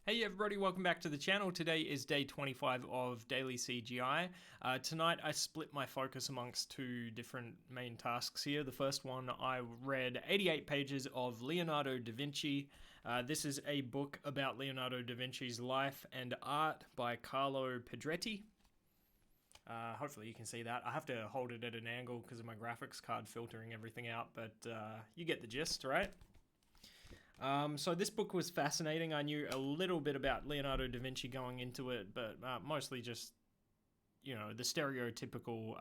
Hey everybody, welcome back to the channel. Today is day 25 of daily CGI. Tonight I split my focus amongst two different main tasks here. The first one, I read 88 pages of Leonardo da Vinci. This is a book about Leonardo da Vinci's life and art by Carlo Pedretti. Hopefully you can see that. I have to hold it at an angle because of my graphics card filtering everything out, but you get the gist, right? So this book was fascinating. I knew a little bit about Leonardo da Vinci going into it, but mostly just, the stereotypical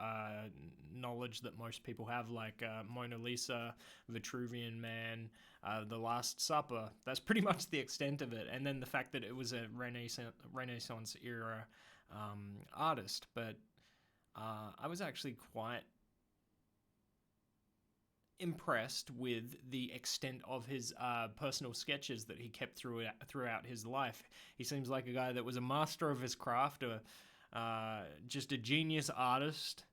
knowledge that most people have, like Mona Lisa, Vitruvian Man, The Last Supper. That's pretty much the extent of it. And then the fact that it was a Renaissance era artist. But I was actually quite impressed with the extent of his personal sketches that he kept throughout his life. He seems like a guy that was a master of his craft, just a genius artist,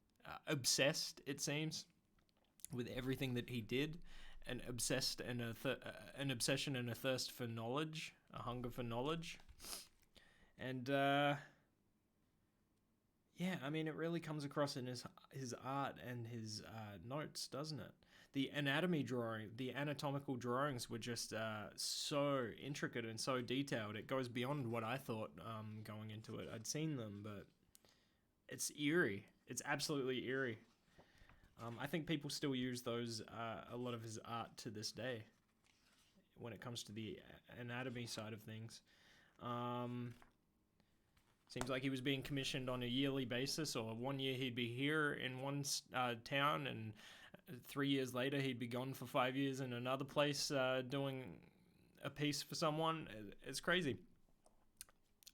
obsessed, it seems, with everything that he did, an obsession and a thirst for knowledge, a hunger for knowledge. And yeah, I mean, it really comes across in his art and his notes, doesn't it? The anatomical drawings were just so intricate and so detailed. It goes beyond what I thought going into it. I'd seen them, but it's eerie. It's absolutely eerie. I think people still use those, a lot of his art to this day when it comes to the anatomy side of things. Seems like he was being commissioned on a yearly basis, or 1 year he'd be here in one town, and 3 years later he'd be gone for 5 years in another place doing a piece for someone. It's crazy.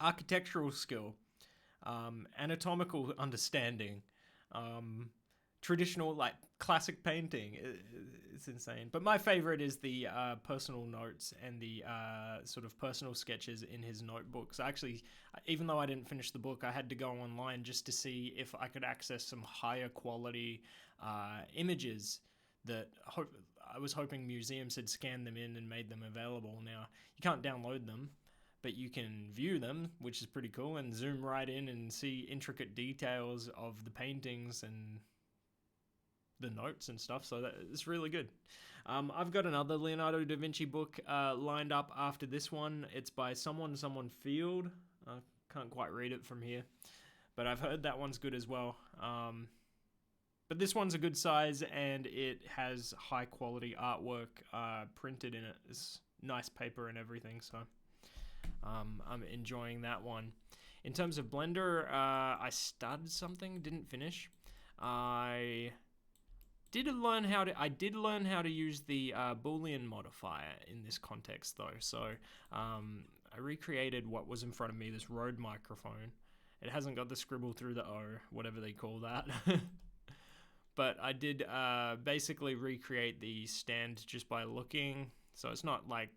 Architectural skill, anatomical understanding, traditional, like, classic painting. It's insane. But my favorite is the personal notes and the sort of personal sketches in his notebooks. Actually, even though I didn't finish the book, I had to go online just to see if I could access some higher quality images that I was hoping museums had scanned them in and made them available. Now, you can't download them, but you can view them, which is pretty cool, and zoom right in and see intricate details of the paintings and the notes and stuff, so it's really good. I've got another Leonardo da Vinci book lined up after this one. It's by someone Field. I can't quite read it from here, but I've heard that one's good as well. But this one's a good size, and it has high quality artwork printed in it. It's nice paper and everything, so I'm enjoying that one. In terms of Blender, I started something, didn't finish. I did learn how to use the Boolean modifier in this context, though. So I recreated what was in front of me, this Rode microphone. It hasn't got the scribble through the O, whatever they call that. But I did basically recreate the stand just by looking. So it's not like,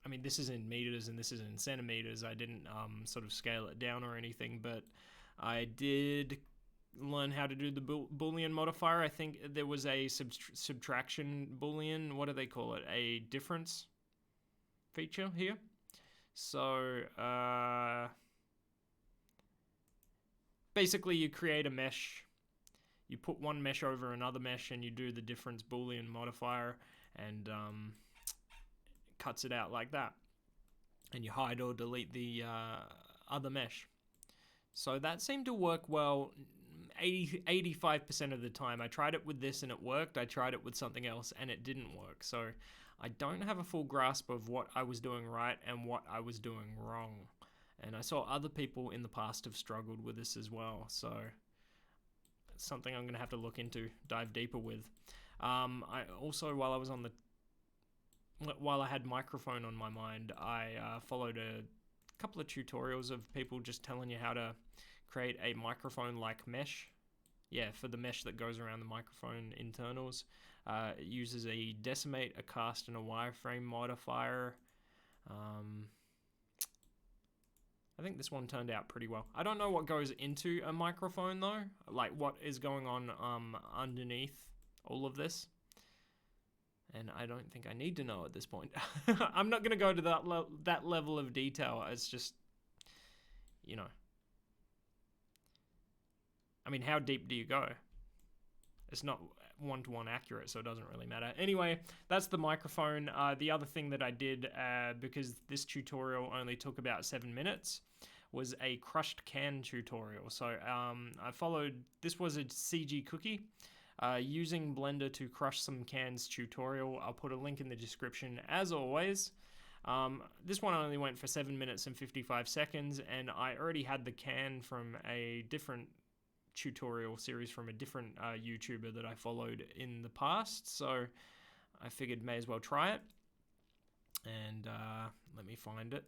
I mean, this is in meters and this is in centimeters. I didn't sort of scale it down or anything, but I did learn how to do the Boolean modifier. I think there was a subtraction Boolean, what do they call it? A difference feature here. So basically you create a mesh, you put one mesh over another mesh, and you do the difference Boolean modifier, and it cuts it out like that. And you hide or delete the other mesh. So that seemed to work well 85% of the time. I tried it with this and it worked. I tried it with something else and it didn't work. So I don't have a full grasp of what I was doing right and what I was doing wrong. And I saw other people in the past have struggled with this as well. So it's something I'm going to have to look into, dive deeper with. I also, while I had microphone on my mind, I followed a couple of tutorials of people just telling you how to create a microphone-like mesh. Yeah, for the mesh that goes around the microphone internals. It uses a decimate, a cast, and a wireframe modifier. I think this one turned out pretty well. I don't know what goes into a microphone, though. Like, what is going on underneath all of this. And I don't think I need to know at this point. I'm not going to go to that level of detail. It's just, you know. I mean, how deep do you go? It's not one-to-one accurate, so it doesn't really matter. Anyway, that's the microphone. The other thing that I did, because this tutorial only took about 7 minutes, was a crushed can tutorial. So I followed, this was a CG cookie, using Blender to crush some cans tutorial. I'll put a link in the description as always. This one only went for 7 minutes and 55 seconds, and I already had the can from a different tutorial series from a different YouTuber that I followed in the past, so I figured may as well try it. And let me find it.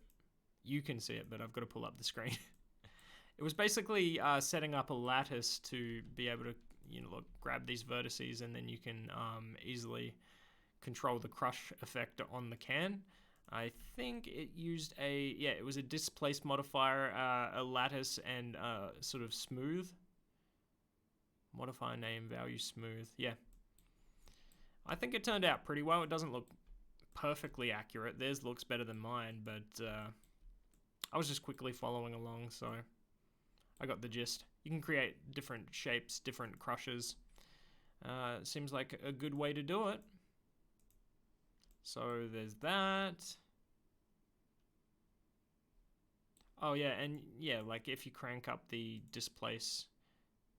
You can see it, but I've got to pull up the screen. It was basically setting up a lattice to be able to, you know, look, grab these vertices, and then you can easily control the crush effect on the can. I think it used it was a displaced modifier, a lattice, and sort of smooth. Modifier name, value, smooth. Yeah. I think it turned out pretty well. It doesn't look perfectly accurate. Theirs looks better than mine, but I was just quickly following along, so I got the gist. You can create different shapes, different crushes. Seems like a good way to do it. So there's that. Oh yeah, and yeah, like if you crank up the displace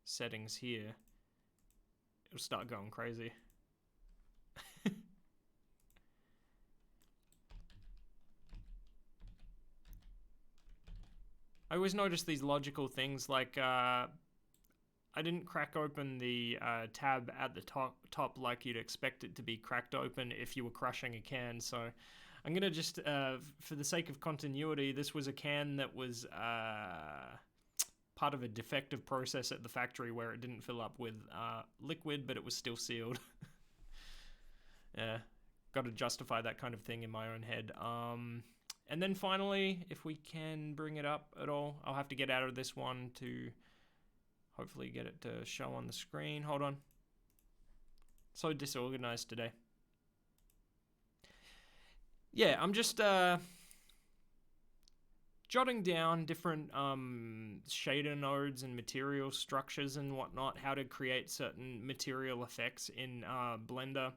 settings here, it'll start going crazy. I always notice these logical things, like I didn't crack open the tab at the top like you'd expect it to be cracked open if you were crushing a can. So I'm gonna just, for the sake of continuity, this was a can that was part of a defective process at the factory where it didn't fill up with liquid, but it was still sealed. Yeah, got to justify that kind of thing in my own head. And then finally, if we can bring it up at all, I'll have to get out of this one to hopefully get it to show on the screen. Hold on. So disorganized today. Yeah, I'm just jotting down different shader nodes and material structures and whatnot, how to create certain material effects in Blender.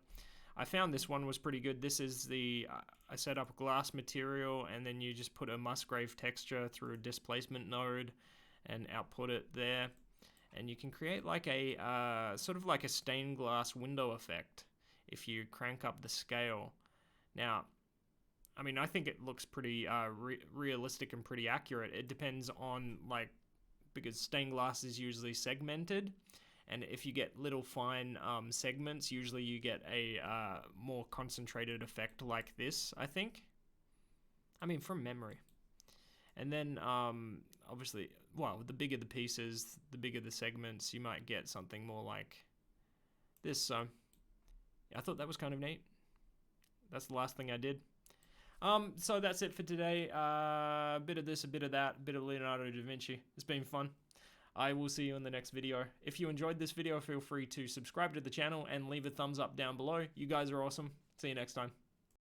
I found this one was pretty good. This is the, I set up a glass material, and then you just put a Musgrave texture through a displacement node and output it there. And you can create like a, sort of like a stained glass window effect if you crank up the scale. Now, I mean, I think it looks pretty realistic and pretty accurate. It depends on, like, because stained glass is usually segmented, and if you get little fine segments, usually you get a more concentrated effect like this, I think. I mean, from memory. And then, obviously, well, the bigger the pieces, the bigger the segments, you might get something more like this. So, yeah, I thought that was kind of neat. That's the last thing I did. So that's it for today. A bit of this, a bit of that, a bit of Leonardo Da Vinci. It's been fun. I will see you in the next video. If you enjoyed this video, feel free to subscribe to the channel and leave a thumbs up down below. You guys are awesome. See you next time.